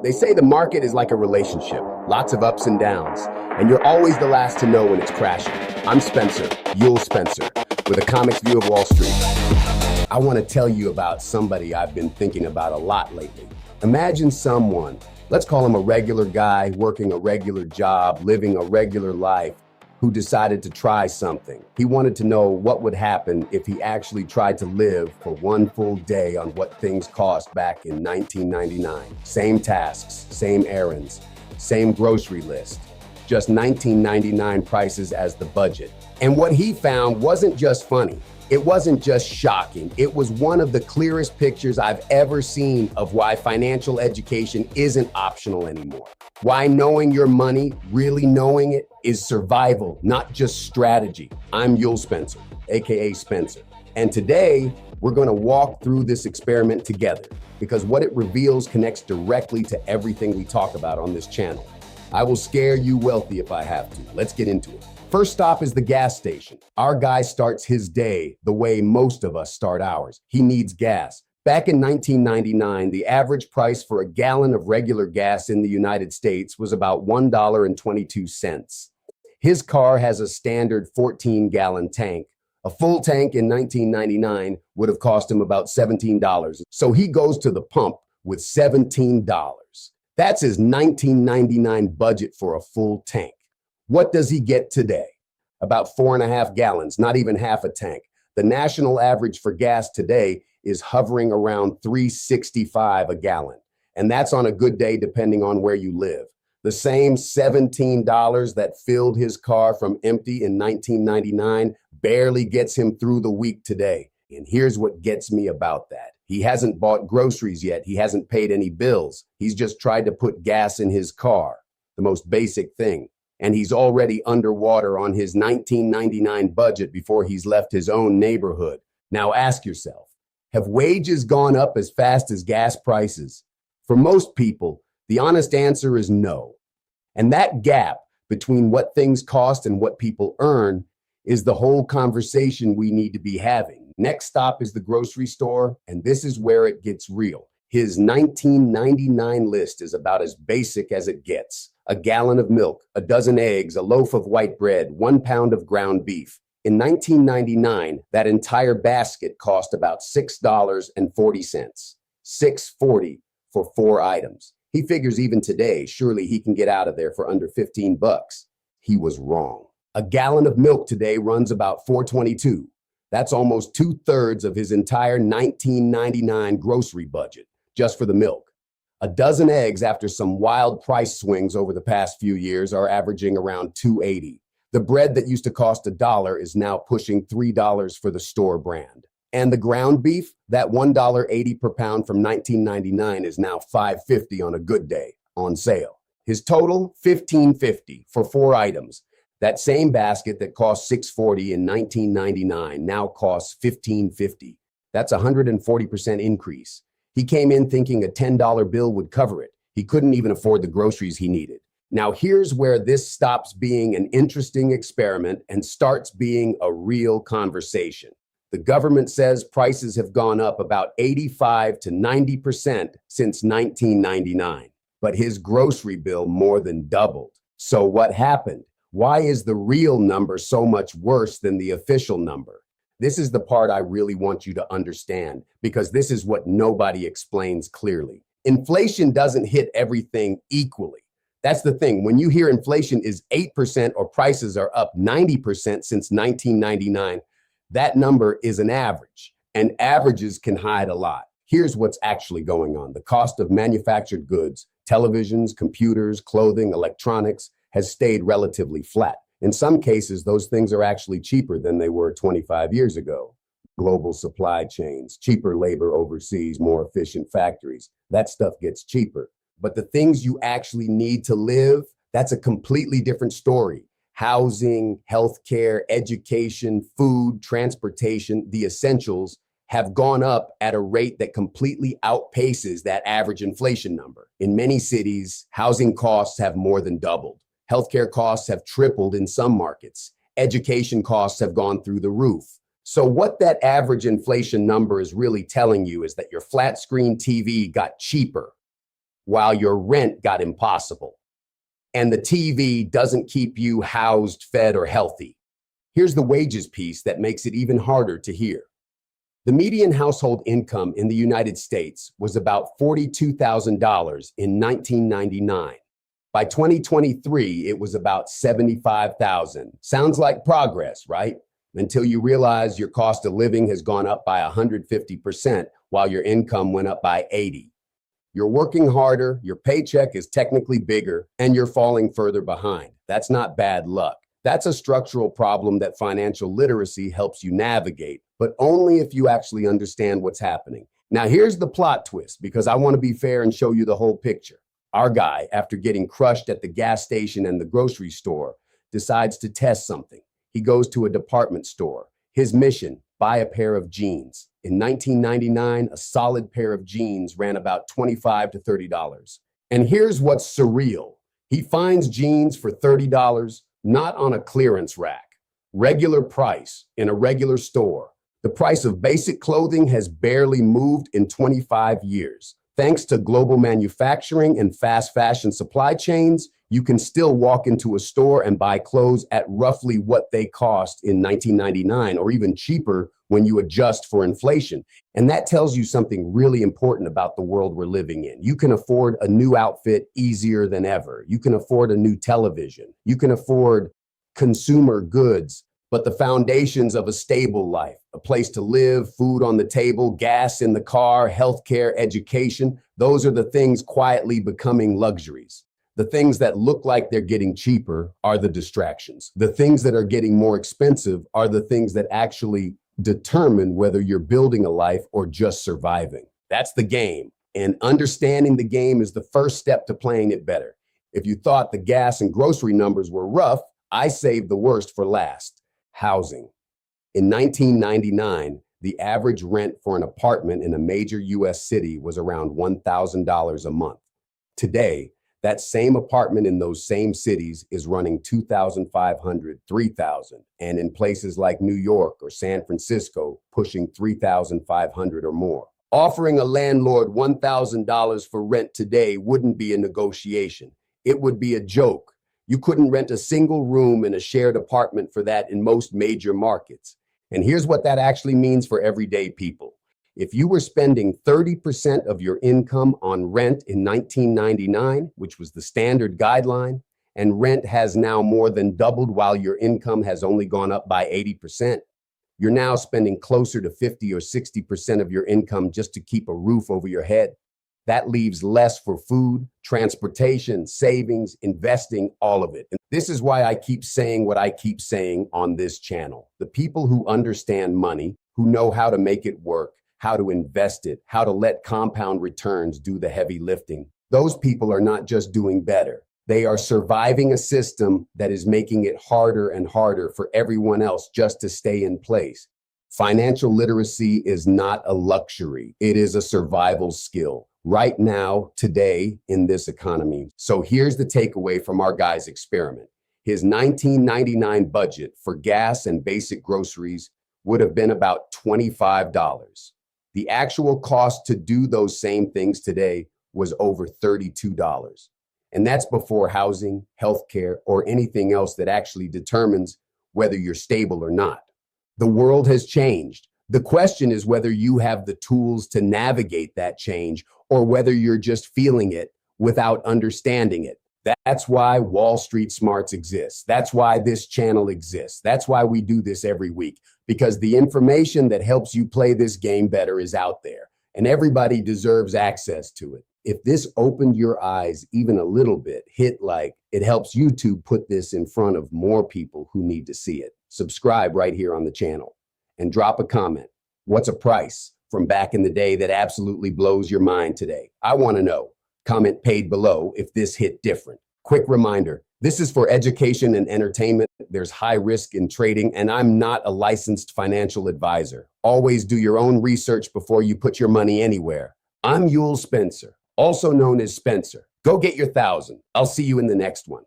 They say the market is like a relationship, lots of ups and downs, and you're always the last to know when it's crashing. I'm Spencer, Yule Spencer, with a comics view of Wall Street. I want to tell you about somebody I've been thinking about a lot lately. Imagine someone, let's call him a regular guy, working a regular job, living a regular life, who decided to try something. He wanted to know what would happen if he actually tried to live for one full day on what things cost back in 1999. Same tasks, same errands, same grocery list, just 1999 prices as the budget. And what he found wasn't just funny. It wasn't just shocking. It was one of the clearest pictures I've ever seen of why financial education isn't optional anymore. Why knowing your money, really knowing it, is survival, not just strategy. I'm Yule Spencer, a.k.a. Spencer. And today, we're gonna walk through this experiment together because what it reveals connects directly to everything we talk about on this channel. I will scare you wealthy if I have to. Let's get into it. First stop is the gas station. Our guy starts his day the way most of us start ours. He needs gas. Back in 1999, the average price for a gallon of regular gas in the United States was about $1.22. His car has a standard 14-gallon tank. A full tank in 1999 would have cost him about $17. So he goes to the pump with $17. That's his 1999 budget for a full tank. What does he get today? About 4.5 gallons, not even half a tank. The national average for gas today is hovering around $3.65 a gallon. And that's on a good day, depending on where you live. The same $17 that filled his car from empty in 1999 barely gets him through the week today. And here's what gets me about that. He hasn't bought groceries yet. He hasn't paid any bills. He's just tried to put gas in his car, the most basic thing. And he's already underwater on his 1999 budget before he's left his own neighborhood. Now ask yourself, have wages gone up as fast as gas prices? For most people, the honest answer is no. And that gap between what things cost and what people earn is the whole conversation we need to be having. Next stop is the grocery store, and this is where it gets real. His 1999 list is about as basic as it gets. A gallon of milk, a dozen eggs, a loaf of white bread, 1 pound of ground beef. In 1999, that entire basket cost about $6.40. $6.40 for 4 items. He figures even today, surely he can get out of there for under 15 bucks. He was wrong. A gallon of milk today runs about $4.22. That's almost 2/3 of his entire 1999 grocery budget, just for the milk. A dozen eggs, after some wild price swings over the past few years, are averaging around $2.80. The bread that used to cost $1 is now pushing $3 for the store brand. And the ground beef, that $1.80 per pound from 1999 is now $5.50 on a good day, on sale. His total, $15.50 for 4 items. That same basket that cost $6.40 in 1999 now costs $15.50. That's a 140% increase. He came in thinking a $10 bill would cover it. He couldn't even afford the groceries he needed. Now here's where this stops being an interesting experiment and starts being a real conversation. The government says prices have gone up about 85 to 90% since 1999, but his grocery bill more than doubled. So what happened? Why is the real number so much worse than the official number? This is the part I really want you to understand, because this is what nobody explains clearly. Inflation doesn't hit everything equally. That's the thing. When you hear inflation is 8% or prices are up 90% since 1999, that number is an average, and averages can hide a lot. Here's what's actually going on. The cost of manufactured goods, televisions, computers, clothing, electronics, has stayed relatively flat. In some cases, those things are actually cheaper than they were 25 years ago. Global supply chains, cheaper labor overseas, more efficient factories. That stuff gets cheaper. But the things you actually need to live, that's a completely different story. Housing, healthcare, education, food, transportation, the essentials have gone up at a rate that completely outpaces that average inflation number. In many cities, housing costs have more than doubled. Healthcare costs have tripled in some markets. Education costs have gone through the roof. So what that average inflation number is really telling you is that your flat screen TV got cheaper. while your rent got impossible. And the TV doesn't keep you housed, fed, or healthy. Here's the wages piece that makes it even harder to hear. The median household income in the United States was about $42,000 in 1999. By 2023, it was about 75,000. Sounds like progress, right? Until you realize your cost of living has gone up by 150% while your income went up by 80. You're working harder, your paycheck is technically bigger, and you're falling further behind. That's not bad luck. That's a structural problem that financial literacy helps you navigate, but only if you actually understand what's happening. Now, here's the plot twist, because I want to be fair and show you the whole picture. Our guy, after getting crushed at the gas station and the grocery store, decides to test something. He goes to a department store. His mission, buy a pair of jeans. In 1999, a solid pair of jeans ran about $25 to $30. And here's what's surreal. He finds jeans for $30, not on a clearance rack. Regular price in a regular store. The price of basic clothing has barely moved in 25 years. Thanks to global manufacturing and fast fashion supply chains, you can still walk into a store and buy clothes at roughly what they cost in 1999, or even cheaper when you adjust for inflation. And that tells you something really important about the world we're living in. You can afford a new outfit easier than ever. You can afford a new television. You can afford consumer goods, but the foundations of a stable life, a place to live, food on the table, gas in the car, healthcare, education, those are the things quietly becoming luxuries. The things that look like they're getting cheaper are the distractions. The things that are getting more expensive are the things that actually determine whether you're building a life or just surviving. That's the game. And understanding the game is the first step to playing it better. If you thought the gas and grocery numbers were rough, I saved the worst for last. Housing. In 1999, the average rent for an apartment in a major US city was around $1,000 a month. Today, that same apartment in those same cities is running $2,500, $3,000, and in places like New York or San Francisco, pushing $3,500 or more. Offering a landlord $1,000 for rent today wouldn't be a negotiation. It would be a joke. You couldn't rent a single room in a shared apartment for that in most major markets. And here's what that actually means for everyday people. If you were spending 30% of your income on rent in 1999, which was the standard guideline, and rent has now more than doubled while your income has only gone up by 80%, you're now spending closer to 50 or 60% of your income just to keep a roof over your head. That leaves less for food, transportation, savings, investing, all of it. And this is why I keep saying what I keep saying on this channel. The people who understand money, who know how to make it work, how to invest it, how to let compound returns do the heavy lifting. Those people are not just doing better. They are surviving a system that is making it harder and harder for everyone else just to stay in place. Financial literacy is not a luxury. It is a survival skill right now, today, in this economy. So here's the takeaway from our guy's experiment. His 1999 budget for gas and basic groceries would have been about $25. The actual cost to do those same things today was over $32. And that's before housing, healthcare, or anything else that actually determines whether you're stable or not. The world has changed. The question is whether you have the tools to navigate that change or whether you're just feeling it without understanding it. That's why Wall Street Smarts exists. That's why this channel exists. That's why we do this every week, because the information that helps you play this game better is out there, and everybody deserves access to it. If this opened your eyes even a little bit, hit like. It helps YouTube put this in front of more people who need to see it. Subscribe right here on the channel and drop a comment. What's a price from back in the day that absolutely blows your mind today? I want to know. Comment paid below if this hit different. Quick reminder, this is for education and entertainment. There's high risk in trading, and I'm not a licensed financial advisor. Always do your own research before you put your money anywhere. I'm Yul Spencer, also known as Spencer. Go get your 1,000. I'll see you in the next one.